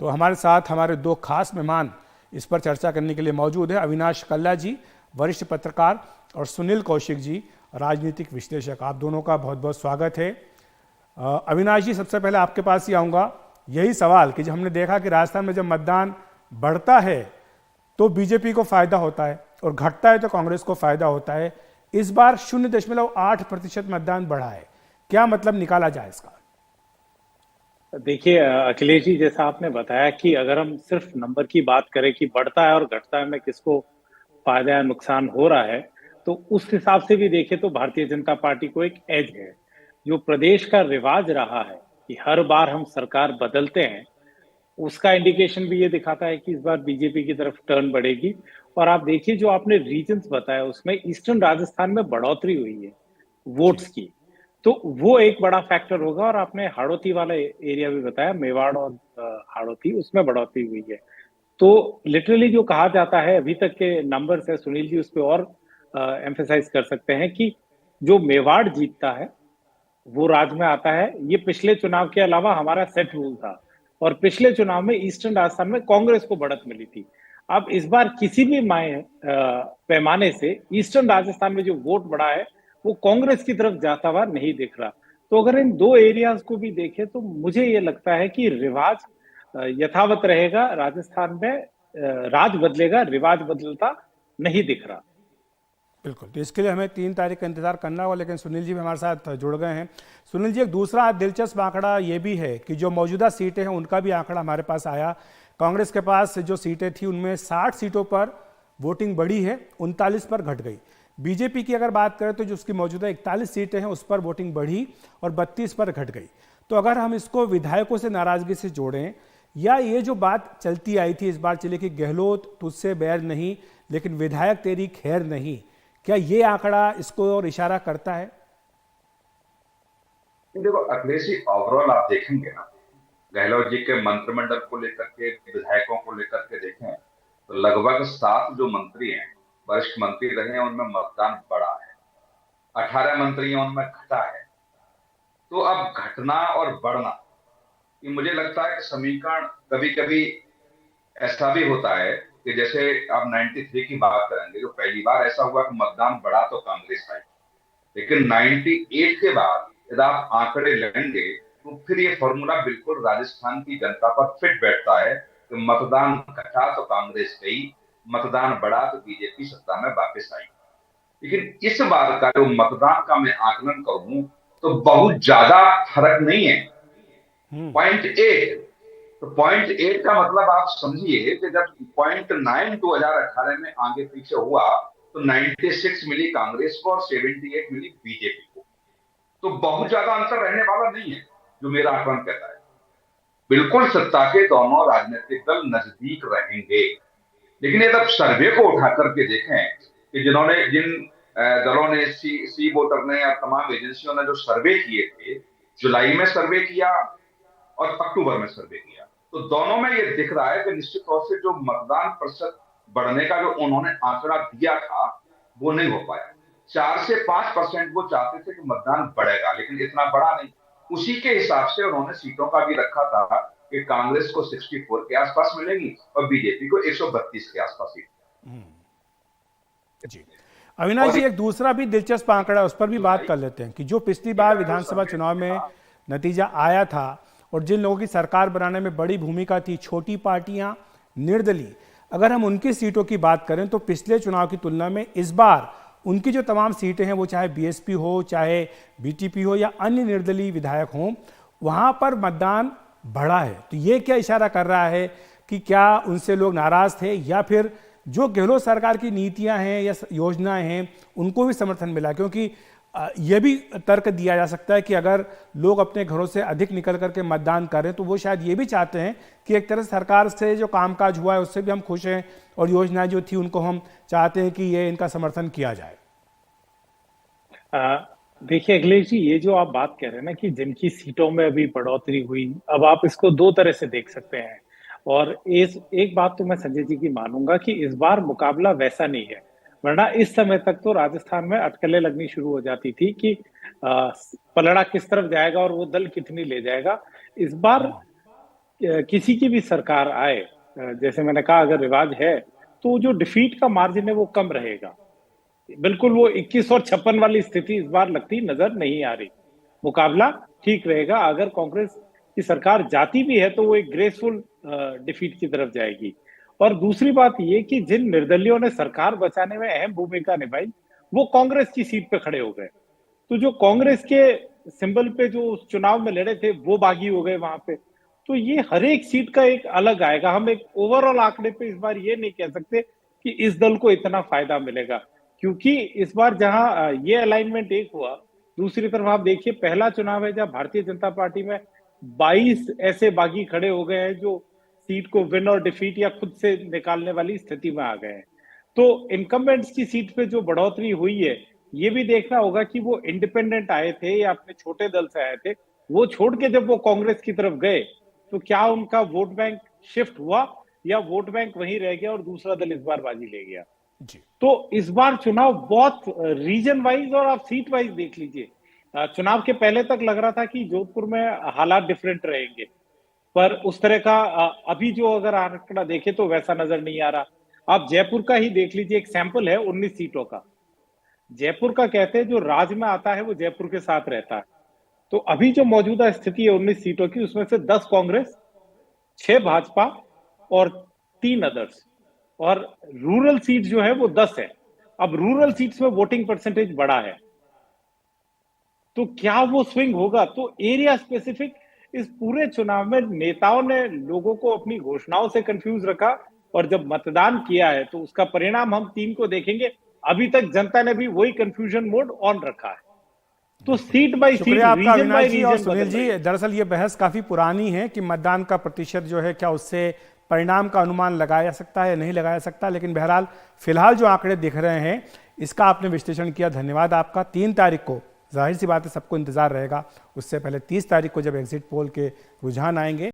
तो हमारे साथ हमारे दो खास मेहमान इस पर चर्चा करने के लिए मौजूद है। अविनाश कल्ला जी, वरिष्ठ पत्रकार, और सुनील कौशिक जी, राजनीतिक विश्लेषक। आप दोनों का बहुत बहुत स्वागत है। अविनाश जी, सबसे पहले आपके पास ही आऊँगा। यही सवाल कि जब हमने देखा कि राजस्थान में जब मतदान बढ़ता है तो बीजेपी को फायदा होता है और घटता है तो कांग्रेस को फायदा होता है। इस बार 0.8% मतदान बढ़ा है, क्या मतलब निकाला जाए इसका? देखिए अखिलेश जी, जैसा आपने बताया कि अगर हम सिर्फ नंबर की बात करें कि बढ़ता है और घटता है में किसको फायदा या नुकसान हो रहा है, तो उस हिसाब से भी देखें तो भारतीय जनता पार्टी को एक एज है। जो प्रदेश का रिवाज रहा है कि हर बार हम सरकार बदलते हैं, उसका इंडिकेशन भी ये दिखाता है कि इस बार बीजेपी की तरफ टर्न बढ़ेगी। और आप देखिए, जो आपने रीजन्स बताया उसमें ईस्टर्न राजस्थान में बढ़ोतरी हुई है जी। वोट्स की, तो वो एक बड़ा फैक्टर होगा। और आपने हाड़ौती वाला एरिया भी बताया, मेवाड़ और हाड़ौती, उसमें बढ़ोतरी हुई है। तो लिटरली जो कहा जाता है, अभी तक के नंबर्स है, सुनील जी उस पर और एम्फेसाइज कर सकते हैं कि जो मेवाड़ जीतता है वो राज्य में आता है। ये पिछले चुनाव के अलावा हमारा सेट रूल था। और पिछले चुनाव में ईस्टर्न राजस्थान में कांग्रेस को बढ़त मिली थी। अब इस बार किसी भी पैमाने से ईस्टर्न राजस्थान में जो वोट बढ़ा है वो कांग्रेस की तरफ जाता हुआ नहीं दिख रहा। तो अगर इन दो एरियाज को भी देखें तो मुझे ये लगता है कि रिवाज यथावत रहेगा राजस्थान में। राज बदलेगा, रिवाज बदलता नहीं दिख रहा। बिल्कुल, तो इसके लिए हमें 3 तारीख का इंतजार करना होगा। लेकिन सुनील जी भी हमारे साथ जुड़ गए हैं। सुनील जी, एक दूसरा दिलचस्प आंकड़ा ये भी है कि जो मौजूदा सीटें हैं उनका भी आंकड़ा हमारे पास आया। कांग्रेस के पास जो सीटें थी उनमें 60 सीटों पर वोटिंग बढ़ी है, 39 पर घट गई। बीजेपी की अगर बात करें तो जो उसकी मौजूदा 41 सीटें हैं उस पर वोटिंग बढ़ी और 32 पर घट गई। तो अगर हम इसको विधायकों से नाराजगी से जोड़ें, या ये जो बात चलती आई थी इस बार चली कि गहलोत तुझसे बैर नहीं लेकिन विधायक तेरी खैर नहीं, क्या ये आंकड़ा इसको और इशारा करता है? देखो अखिलेश जी, ओवरऑल आप देखेंगे ना, गहलोत जी के मंत्रिमंडल को लेकर के, विधायकों को लेकर के देखें तो लगभग 7 जो मंत्री हैं, वरिष्ठ मंत्री रहे हैं, उनमें मतदान बढ़ा है। 18 मंत्री हैं, उनमें घटा है। तो अब घटना और बढ़ना, ये मुझे लगता है कि समीकरण कभी कभी ऐसा भी होता है कि जैसे आप 93 की बात करेंगे, जो पहली बार ऐसा हुआ कि मतदान बढ़ा तो कांग्रेस आई। लेकिन 98 के बाद यदि आप आंकड़े लेंगे तो फिर ये फॉर्मूला बिल्कुल राजस्थान की जनता पर फिट बैठता है कि मतदान घटा तो कांग्रेस गई, मतदान बढ़ा तो बीजेपी सत्ता में वापस आई। लेकिन इस बार का जो मतदान का मैं आकलन करूं तो बहुत ज्यादा फर्क नहीं है, 0.8। तो 0.8 का मतलब आप समझिए कि जब 0.9 2018 में आगे पीछे हुआ तो 96 मिली कांग्रेस को और 78 मिली बीजेपी को। तो बहुत ज्यादा अंतर रहने वाला नहीं है, जो मेरा आकलन कहता है। बिल्कुल सत्ता के दोनों राजनीतिक दल नजदीक रहेंगे। लेकिन ये तब सर्वे को उठा करके देखें कि जिन दलों ने, सी वोटर ने या तमाम एजेंसियों ने जो सर्वे किए थे, जुलाई में सर्वे किया और अक्टूबर में सर्वे किया, तो दोनों में ये दिख रहा है कि निश्चित तौर से जो मतदान प्रतिशत बढ़ने का जो उन्होंने आंकड़ा दिया था वो नहीं हो पाया। 4 से 5% वो चाहते थे कि मतदान बढ़ेगा, लेकिन इतना बढ़ा नहीं। उसी के हिसाब से उन्होंने सीटों का भी रखा था कि कांग्रेस को 64 के आसपास मिलेगी और बीजेपी को 132 के आसपास सीट। जी, अविनाश और जी, एक दूसरा भी दिलचस्प आंकड़ा, उस पर भी बात कर लेते हैं कि जो पिछली बार जो विधानसभा सर्वे चुनाव में था, नतीजा आया था और जिन लोगों की सरकार बनाने में बड़ी भूमिका थी, छोटी पार्टियां, निर्दलीय, अगर हम उनकी सीटों की बात करें तो पिछले चुनाव की तुलना में इस बार उनकी जो तमाम सीटें हैं, वो चाहे बीएसपी हो, चाहे बीटीपी हो या अन्य निर्दलीय विधायक हों, वहां पर मतदान बढ़ा है। तो ये क्या इशारा कर रहा है कि क्या उनसे लोग नाराज थे, या फिर जो गहलोत सरकार की नीतियां हैं या योजनाएं हैं उनको भी समर्थन मिला? क्योंकि यह भी तर्क दिया जा सकता है कि अगर लोग अपने घरों से अधिक निकल करके मतदान करें तो वो शायद ये भी चाहते हैं कि एक तरह से सरकार से जो कामकाज हुआ है उससे भी हम खुश हैं और योजनाएं जो थी उनको हम चाहते हैं कि ये इनका समर्थन किया जाए। देखिए अखिलेश जी, ये जो आप बात कह रहे हैं ना कि जिनकी सीटों में अभी बढ़ोतरी हुई, अब आप इसको दो तरह से देख सकते हैं। और इस एक बात तो मैं संजय जी की मानूंगा कि इस बार मुकाबला वैसा नहीं है। वरना इस समय तक तो राजस्थान में अटकलें लगनी शुरू हो जाती थी कि पलड़ा किस तरफ जाएगा और वो दल कितनी ले जाएगा। इस बार किसी की भी सरकार आए, जैसे मैंने कहा अगर रिवाज है, तो जो डिफीट का मार्जिन है वो कम रहेगा। बिल्कुल वो 21 और 56 वाली स्थिति इस बार लगती नजर नहीं आ रही। मुकाबला ठीक रहेगा। अगर कांग्रेस की सरकार जाती भी है तो वो एक ग्रेसफुल डिफीट की तरफ जाएगी। और दूसरी बात ये कि जिन निर्दलियों ने सरकार बचाने में अहम भूमिका निभाई, वो कांग्रेस की सीट पे खड़े हो गए। तो जो कांग्रेस के सिंबल पे जो उस चुनाव में लड़े थे वो बागी हो गए वहां पे। तो ये हर एक सीट का एक अलग आएगा। हम एक ओवरऑल आंकड़े पे इस बार ये नहीं कह सकते कि इस दल को इतना फायदा मिलेगा, क्योंकि इस बार जहां ये अलाइनमेंट एक हुआ, दूसरी तरफ आप देखिए पहला चुनाव है जहां भारतीय जनता पार्टी में 22 ऐसे बागी खड़े हो गए हैं जो सीट को विन और डिफीट या खुद से निकालने वाली स्थिति में आ गए हैं। तो इनकम्बेंट्स की सीट पे जो बढ़ोतरी हुई है, ये भी देखना होगा कि वो इंडिपेंडेंट आए थे या अपने छोटे दल से आए थे, वो छोड़ के जब वो कांग्रेस की तरफ गए तो क्या उनका वोट बैंक शिफ्ट हुआ या वोट बैंक वहीं रह गया और दूसरा दल इस बार बाजी ले गया। जी। तो इस बार चुनाव बहुत रीजन वाइज और आप सीट वाइज देख लीजिए। चुनाव के पहले तक लग रहा था कि जोधपुर में हालात डिफरेंट रहेंगे, पर उस तरह का अभी जो अगर आंकड़ा देखे तो वैसा नजर नहीं आ रहा। आप जयपुर का ही देख लीजिए, एक सैंपल है 19 सीटों का। जयपुर का कहते हैं जो राज्य में आता है वो जयपुर के साथ रहता है। तो अभी जो मौजूदा स्थिति है 19 सीटों की, उसमें से 10 कांग्रेस, 6 भाजपा और 3 अदर्स। और रूरल सीट जो है वो 10 है। अब रूरल सीट्स में वोटिंग परसेंटेज बढ़ा है, तो क्या वो स्विंग होगा? तो एरिया स्पेसिफिक इस पूरे चुनाव में नेताओं ने लोगों को अपनी घोषणाओं से कंफ्यूज रखा, और जब मतदान किया है तो उसका परिणाम हम 3 को देखेंगे। अभी तक जनता ने भी वही कंफ्यूजन मोड ऑन रखा है। तो सीट बाय सीट, शुक्रिया आपका रीजन बाय अविनाश जी। और रीजन सुनील जी, दरअसल ये बहस काफी पुरानी है कि मतदान का प्रतिशत जो है क्या उससे परिणाम का अनुमान लगाया जा सकता है या नहीं लगाया सकता, लेकिन बहरहाल फिलहाल जो आंकड़े दिख रहे हैं इसका आपने विश्लेषण किया, धन्यवाद आपका। 3 तारीख को जाहिर सी बात है सबको इंतजार रहेगा, उससे पहले 30 तारीख को जब एग्जिट पोल के रुझान आएंगे